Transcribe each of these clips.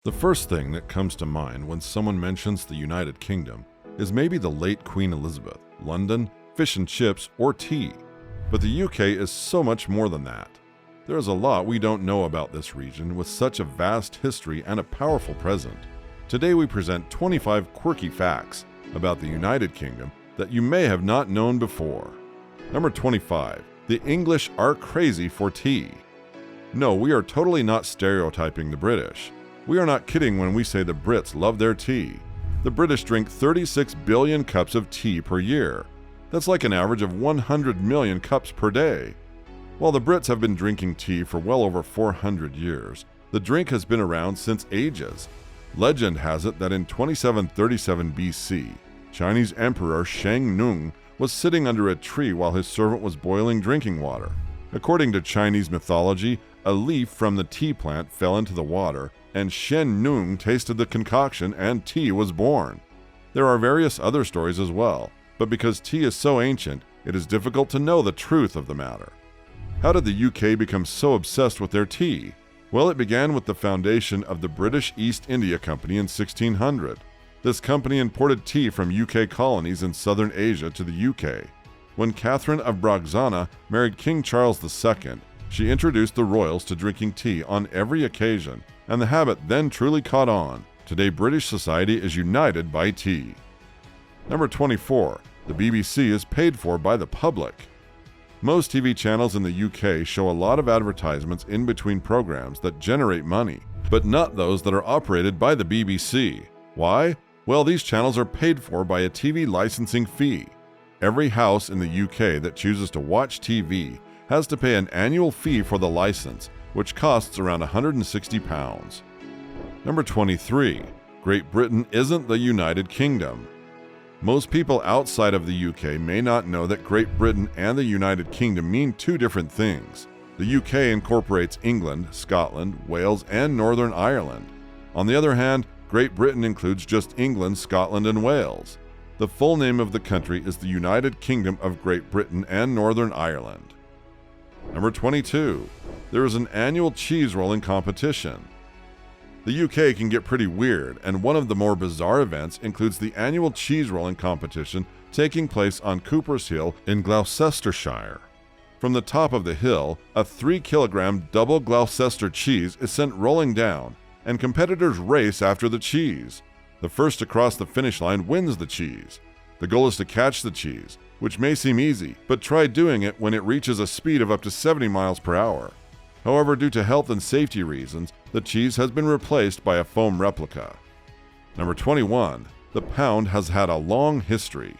The first thing that comes to mind when someone mentions the United Kingdom is maybe the late Queen Elizabeth, London, fish and chips, or tea. But the UK is so much more than that. There is a lot we don't know about this region with such a vast history and a powerful present. Today we present 25 quirky facts about the United Kingdom that you may have not known before. Number 25. The English are crazy for tea. No, we are totally not stereotyping the British. We are not kidding when we say the Brits love their tea. The British drink 36 billion cups of tea per year. That's like an average of 100 million cups per day. While the Brits have been drinking tea for well over 400 years, the drink has been around since ages. Legend has it that in 2737 BC, Chinese Emperor Shang Nung was sitting under a tree while his servant was boiling drinking water. According to Chinese mythology, a leaf from the tea plant fell into the water, and Shen Nung tasted the concoction and tea was born. There are various other stories as well, but because tea is so ancient, it is difficult to know the truth of the matter. How did the UK become so obsessed with their tea? Well, it began with the foundation of the British East India Company in 1600. This company imported tea from UK colonies in southern Asia to the UK. When Catherine of Braganza married King Charles II, she introduced the royals to drinking tea on every occasion, and the habit then truly caught on. Today, British society is united by tea. Number 24. The BBC is paid for by the public. Most TV channels in the UK show a lot of advertisements in between programs that generate money, but not those that are operated by the BBC. Why? Well, these channels are paid for by a TV licensing fee. Every house in the UK that chooses to watch TV has to pay an annual fee for the license, which costs around £160. Number 23. Great Britain isn't the United Kingdom. Most people outside of the UK may not know that Great Britain and the United Kingdom mean two different things. The UK incorporates England, Scotland, Wales, and Northern Ireland. On the other hand, Great Britain includes just England, Scotland, and Wales. The full name of the country is the United Kingdom of Great Britain and Northern Ireland. Number 22. There is an annual cheese rolling competition. The UK can get pretty weird, and one of the more bizarre events includes the annual cheese rolling competition taking place on Cooper's Hill in Gloucestershire. From the top of the hill, a 3-kilogram double Gloucester cheese is sent rolling down, and competitors race after the cheese. The first to cross the finish line wins the cheese. The goal is to catch the cheese, which may seem easy, but try doing it when it reaches a speed of up to 70 miles per hour. However, due to health and safety reasons, the cheese has been replaced by a foam replica. Number 21. The pound has had a long history.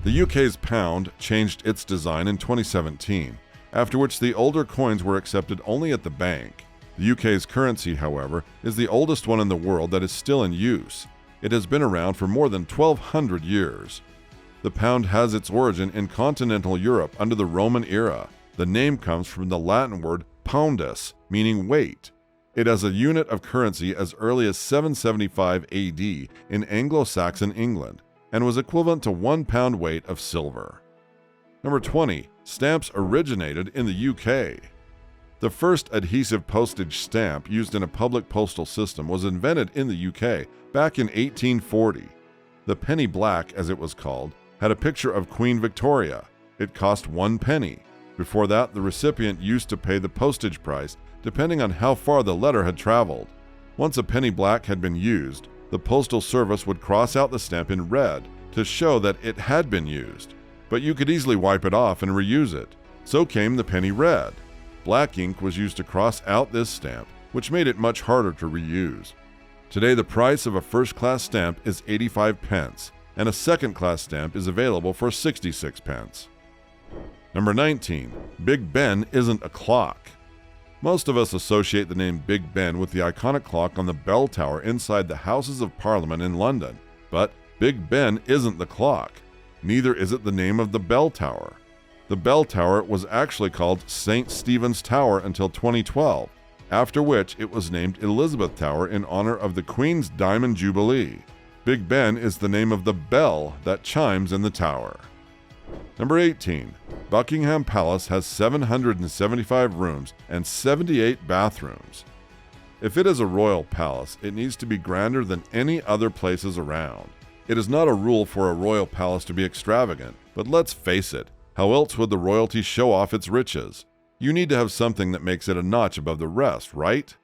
The UK's pound changed its design in 2017, after which the older coins were accepted only at the bank. The UK's currency, however, is the oldest one in the world that is still in use. It has been around for more than 1,200 years. The pound has its origin in continental Europe under the Roman era. The name comes from the Latin word poundus, meaning weight. It has a unit of currency as early as 775 AD in Anglo-Saxon England, and was equivalent to 1 pound weight of silver. Number 20. Stamps originated in the UK. The first adhesive postage stamp used in a public postal system was invented in the UK back in 1840. The penny black, as it was called, had a picture of Queen Victoria. It cost 1 penny. Before that, the recipient used to pay the postage price depending on how far the letter had traveled. Once a penny black had been used, the postal service would cross out the stamp in red to show that it had been used, but you could easily wipe it off and reuse it. So came the penny red. Black ink was used to cross out this stamp, which made it much harder to reuse. Today, the price of a first-class stamp is 85 pence, and a second-class stamp is available for 66 pence. Number 19. Big Ben isn't a clock. Most of us associate the name Big Ben with the iconic clock on the bell tower inside the Houses of Parliament in London. But Big Ben isn't the clock. Neither is it the name of the bell tower. The bell tower was actually called St. Stephen's Tower until 2012, after which it was named Elizabeth Tower in honor of the Queen's Diamond Jubilee. Big Ben is the name of the bell that chimes in the tower. Number 18. Buckingham Palace has 775 rooms and 78 bathrooms. If it is a royal palace, it needs to be grander than any other places around. It is not a rule for a royal palace to be extravagant, but let's face it, how else would the royalty show off its riches? You need to have something that makes it a notch above the rest, right?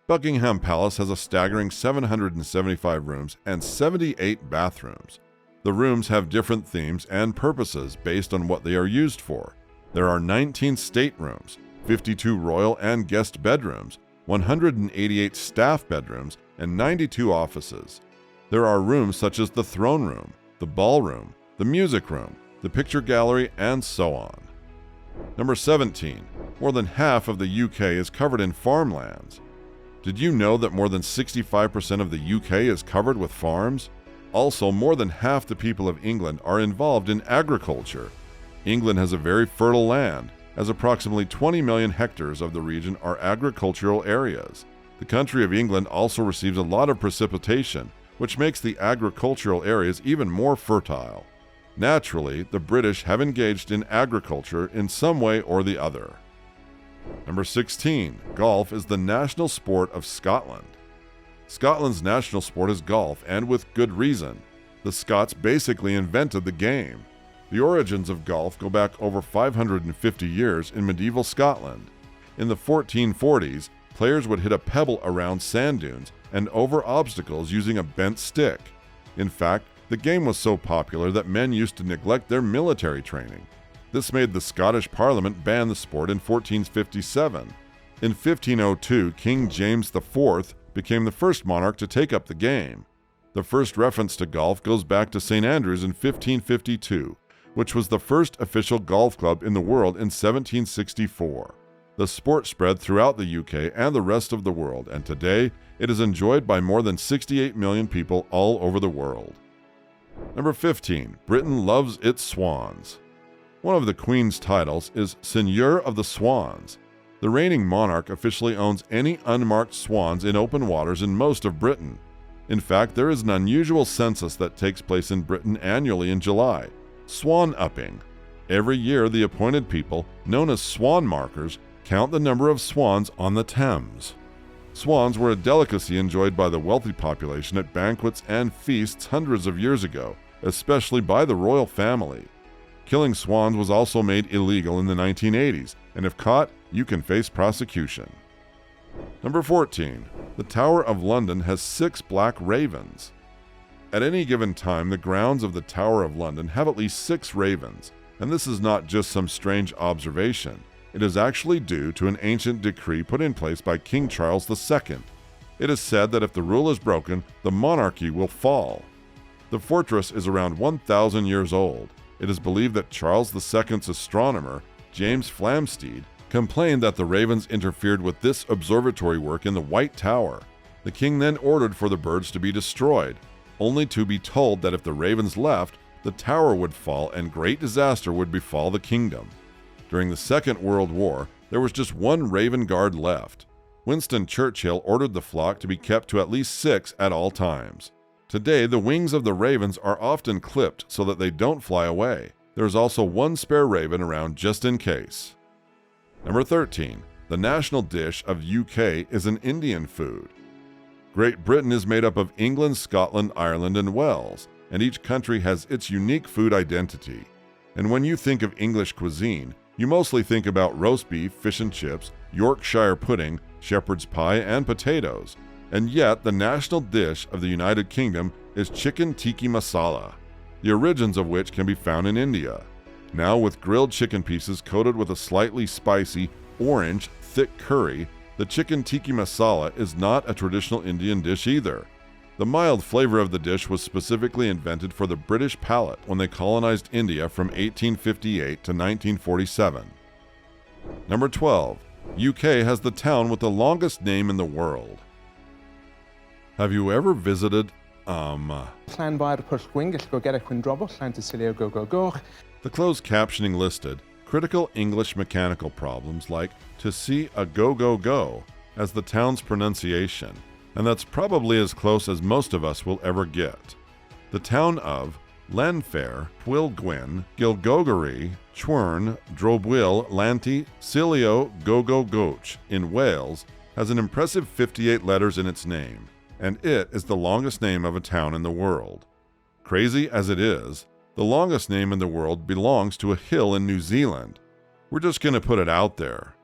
Buckingham Palace has a staggering 775 rooms and 78 bathrooms. The rooms have different themes and purposes based on what they are used for. There are 19 staterooms, 52 royal and guest bedrooms, 188 staff bedrooms, and 92 offices. There are rooms such as the throne room, the ballroom, the music room, the picture gallery, and so on. Number 17. More than half of the UK is covered in farmlands. Did you know that more than 65% of the UK is covered with farms? Also, more than half the people of England are involved in agriculture. England has a very fertile land, as approximately 20 million hectares of the region are agricultural areas. The country of England also receives a lot of precipitation, which makes the agricultural areas even more fertile. Naturally, the British have engaged in agriculture in some way or the other. Number 16. Golf is the national sport of Scotland. Scotland's national sport is golf, and with good reason. The Scots basically invented the game. The origins of golf go back over 550 years in medieval Scotland. In the 1440s, players would hit a pebble around sand dunes and over obstacles using a bent stick. In fact, the game was so popular that men used to neglect their military training. This made the Scottish Parliament ban the sport in 1457. In 1502, King James IV became the first monarch to take up the game. The first reference to golf goes back to St. Andrews in 1552, which was the first official golf club in the world in 1764. The sport spread throughout the UK and the rest of the world, and today it is enjoyed by more than 68 million people all over the world. Number 15. Britain loves its swans. One of the Queen's titles is Seigneur of the Swans. The reigning monarch officially owns any unmarked swans in open waters in most of Britain. In fact, there is an unusual census that takes place in Britain annually in July, swan upping. Every year, the appointed people, known as swan markers, count the number of swans on the Thames. Swans were a delicacy enjoyed by the wealthy population at banquets and feasts hundreds of years ago, especially by the royal family. Killing swans was also made illegal in the 1980s, and if caught, you can face prosecution. Number 14. The Tower of London has 6 black ravens. At any given time, the grounds of the Tower of London have at least 6 ravens, and this is not just some strange observation. It is actually due to an ancient decree put in place by King Charles II. It is said that if the rule is broken, the monarchy will fall. The fortress is around 1,000 years old. It is believed that Charles II's astronomer, James Flamsteed, complained that the ravens interfered with this observatory work in the White Tower. The king then ordered for the birds to be destroyed, only to be told that if the ravens left, the tower would fall and great disaster would befall the kingdom. During the Second World War, there was just 1 raven guard left. Winston Churchill ordered the flock to be kept to at least 6 at all times. Today, the wings of the ravens are often clipped so that they don't fly away. There is also 1 spare raven around just in case. Number 13. The national dish of UK is an Indian food. Great Britain is made up of England, Scotland, Ireland, and Wales, and each country has its unique food identity. And when you think of English cuisine, you mostly think about roast beef, fish and chips, Yorkshire pudding, shepherd's pie, and potatoes. And yet, the national dish of the United Kingdom is chicken tikka masala, the origins of which can be found in India. Now, with grilled chicken pieces coated with a slightly spicy, orange, thick curry, the chicken tikka masala is not a traditional Indian dish either. The mild flavor of the dish was specifically invented for the British palate when they colonized India from 1858 to 1947. Number 12. UK has the town with the longest name in the world. Have you ever visited, The closed captioning listed critical English mechanical problems like to see a go as the town's pronunciation, and that's probably as close as most of us will ever get. The town of Llanfair, Pwllgwyn, Gilgogari, Chwern, Drobwyll, Lanty, Silio, Gogogoch in Wales has an impressive 58 letters in its name, and it is the longest name of a town in the world. Crazy as it is, the longest name in the world belongs to a hill in New Zealand. We're just going to put it out there.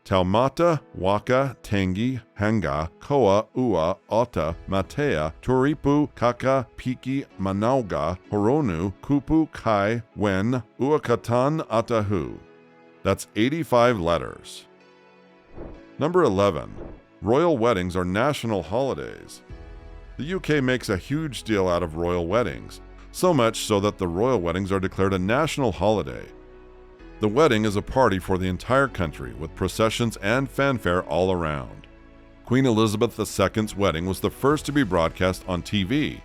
Taumata, Waka, Tangi, Hanga, Koa, Ua, Ota, Matea, Turipu, Kaka, Piki, Manauga, Horonu, Kupu, Kai, Wen, Uakatan, Atahu. That's 85 letters. Number 11. Royal weddings are national holidays. The UK makes a huge deal out of royal weddings, so much so that the royal weddings are declared a national holiday. The wedding is a party for the entire country, with processions and fanfare all around. Queen Elizabeth II's wedding was the first to be broadcast on TV.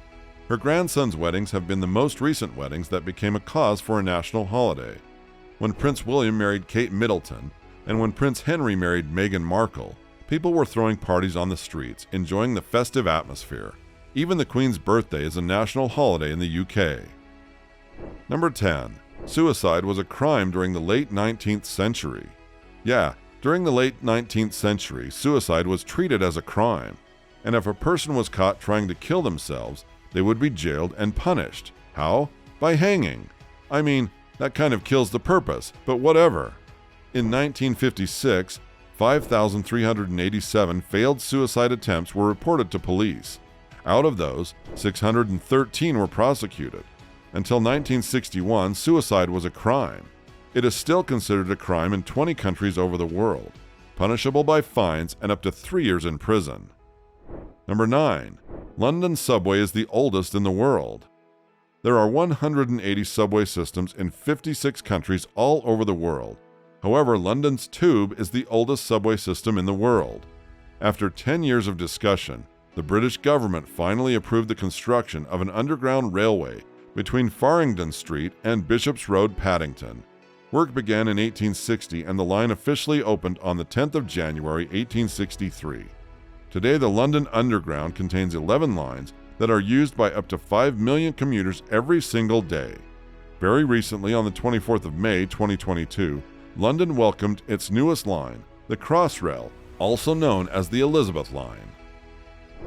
Her grandson's weddings have been the most recent weddings that became a cause for a national holiday. When Prince William married Kate Middleton, and when Prince Henry married Meghan Markle, people were throwing parties on the streets, enjoying the festive atmosphere. Even the Queen's birthday is a national holiday in the UK. Number 10. Suicide was a crime during the late 19th century. Yeah, during the late 19th century, suicide was treated as a crime, and if a person was caught trying to kill themselves, they would be jailed and punished. How? By hanging. I mean, that kind of kills the purpose, but whatever. In 1956, 5,387 failed suicide attempts were reported to police. Out of those, 613 were prosecuted. Until 1961, suicide was a crime. It is still considered a crime in 20 countries over the world, punishable by fines and up to 3 years in prison. Number 9. London's subway is the oldest in the world. There are 180 subway systems in 56 countries all over the world. However, London's Tube is the oldest subway system in the world. After 10 years of discussion, the British government finally approved the construction of an underground railway between Farringdon Street and Bishop's Road, Paddington. Work began in 1860 and the line officially opened on the 10th of January 1863. Today, the London Underground contains 11 lines that are used by up to 5 million commuters every single day. Very recently, on the 24th of May 2022, London welcomed its newest line, the Crossrail, also known as the Elizabeth Line.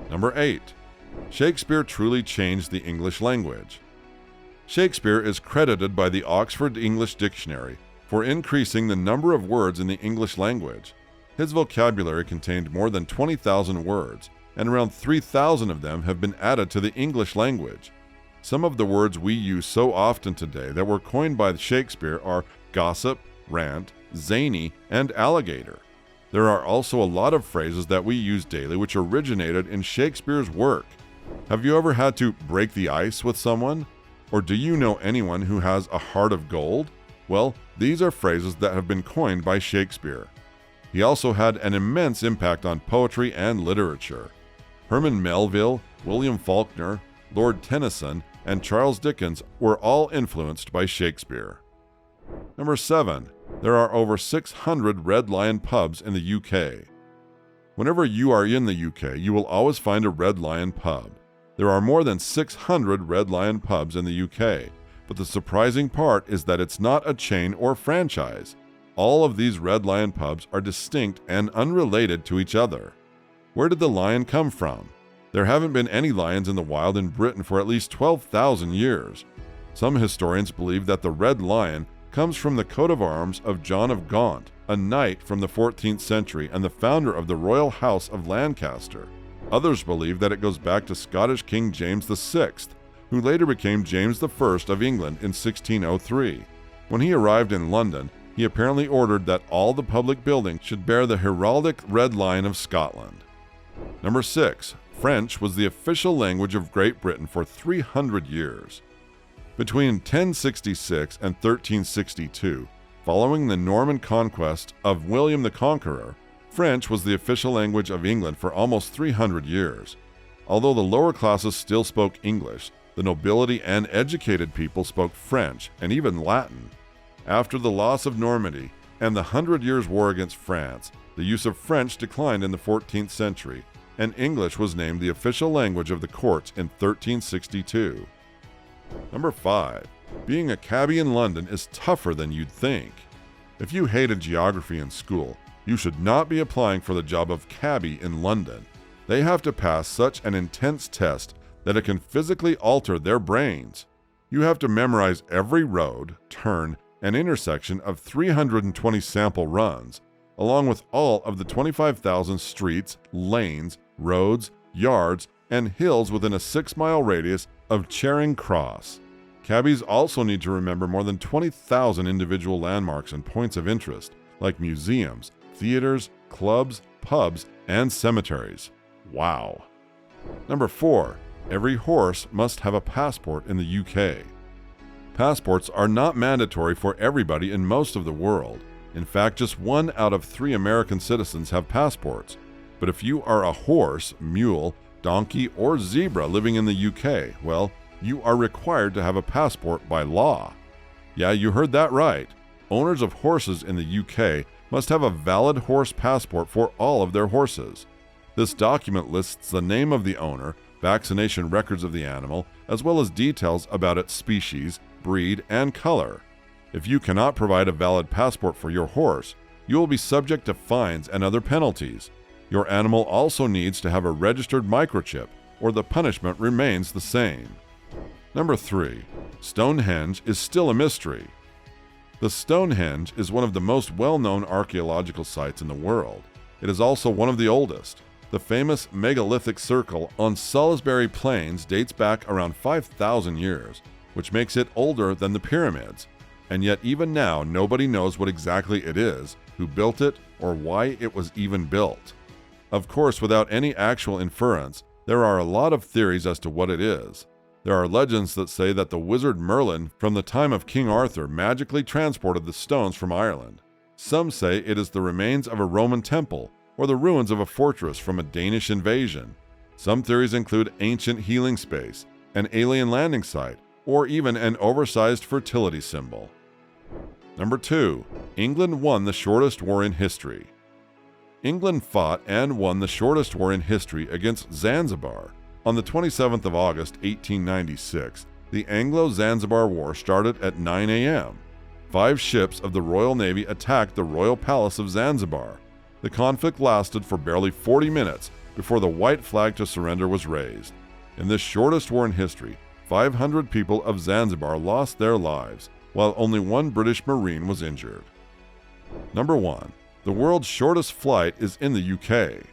Number 8. Shakespeare truly changed the English language. Shakespeare is credited by the Oxford English Dictionary for increasing the number of words in the English language. His vocabulary contained more than 20,000 words, and around 3,000 of them have been added to the English language. Some of the words we use so often today that were coined by Shakespeare are gossip, rant, zany, and alligator. There are also a lot of phrases that we use daily which originated in Shakespeare's work. Have you ever had to break the ice with someone? Or do you know anyone who has a heart of gold? Well, these are phrases that have been coined by Shakespeare. He also had an immense impact on poetry and literature. Herman Melville, William Faulkner, Lord Tennyson, and Charles Dickens were all influenced by Shakespeare. Number 7. There are over 600 Red Lion pubs in the UK. Whenever you are in the UK, you will always find a Red Lion pub. There are more than 600 Red Lion pubs in the UK, but the surprising part is that it's not a chain or franchise. All of these Red Lion pubs are distinct and unrelated to each other. Where did the lion come from? There haven't been any lions in the wild in Britain for at least 12,000 years. Some historians believe that the Red Lion comes from the coat of arms of John of Gaunt, a knight from the 14th century and the founder of the Royal House of Lancaster. Others believe that it goes back to Scottish King James VI, who later became James I of England in 1603. When he arrived in London, he apparently ordered that all the public buildings should bear the heraldic Red Lion of Scotland. Number 6. French was the official language of Great Britain for 300 years. Between 1066 and 1362, following the Norman conquest of William the Conqueror, French was the official language of England for almost 300 years. Although the lower classes still spoke English, the nobility and educated people spoke French and even Latin. After the loss of Normandy and the 100 Years' War against France, the use of French declined in the 14th century, and English was named the official language of the courts in 1362. Number 5. Being a cabbie in London is tougher than you'd think. If you hated geography in school, You should not be applying for the job of cabbie in London. They have to pass such an intense test that it can physically alter their brains. You have to memorize every road, turn, and intersection of 320 sample runs, along with all of the 25,000 streets, lanes, roads, yards, and hills within a 6-mile radius of Charing Cross. Cabbies also need to remember more than 20,000 individual landmarks and points of interest, like museums, theaters, clubs, pubs, and cemeteries. Wow. Number 4. Every horse must have a passport in the UK. Passports are not mandatory for everybody in most of the world. In fact, just 1 out of 3 American citizens have passports. But if you are a horse, mule, donkey, or zebra living in the UK, well, you are required to have a passport by law. Yeah, you heard that right. Owners of horses in the UK must have a valid horse passport for all of their horses. This document lists the name of the owner, vaccination records of the animal, as well as details about its species, breed, and color. If you cannot provide a valid passport for your horse, you will be subject to fines and other penalties. Your animal also needs to have a registered microchip, or the punishment remains the same. Number 3. Stonehenge is still a mystery. The Stonehenge is one of the most well-known archaeological sites in the world. It is also one of the oldest. The famous megalithic circle on Salisbury Plains dates back around 5,000 years, which makes it older than the pyramids. And yet even now, nobody knows what exactly it is, who built it, or why it was even built. Of course, without any actual inference, there are a lot of theories as to what it is. There are legends that say that the wizard Merlin from the time of King Arthur magically transported the stones from Ireland. Some say it is the remains of a Roman temple, or the ruins of a fortress from a Danish invasion. Some theories include ancient healing space, an alien landing site, or even an oversized fertility symbol. Number 2. England won the shortest war in history. England fought and won the shortest war in history against Zanzibar. On the 27th of August, 1896, the Anglo-Zanzibar War started at 9 a.m. 5 ships of the Royal Navy attacked the Royal Palace of Zanzibar. The conflict lasted for barely 40 minutes before the white flag to surrender was raised. In this shortest war in history, 500 people of Zanzibar lost their lives, while only 1 British Marine was injured. Number 1. The world's shortest flight is in the UK.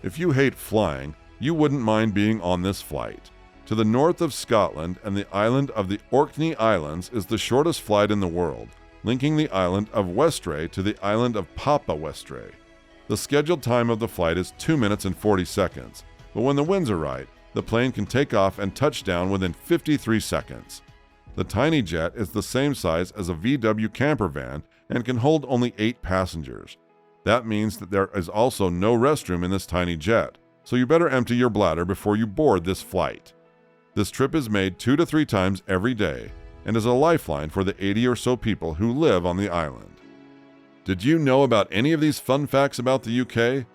If you hate flying, you wouldn't mind being on this flight. To the north of Scotland and the island of the Orkney Islands is the shortest flight in the world, linking the island of Westray to the island of Papa Westray. The scheduled time of the flight is 2 minutes and 40 seconds, but when the winds are right, the plane can take off and touch down within 53 seconds. The tiny jet is the same size as a VW camper van and can hold only 8 passengers. That means that there is also no restroom in this tiny jet, so you better empty your bladder before you board this flight. This trip is made 2 to 3 times every day and is a lifeline for the 80 or so people who live on the island. Did you know about any of these fun facts about the UK?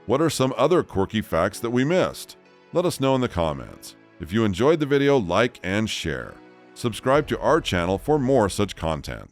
What are some other quirky facts that we missed? Let us know in the comments. If you enjoyed the video, like and share. Subscribe to our channel for more such content.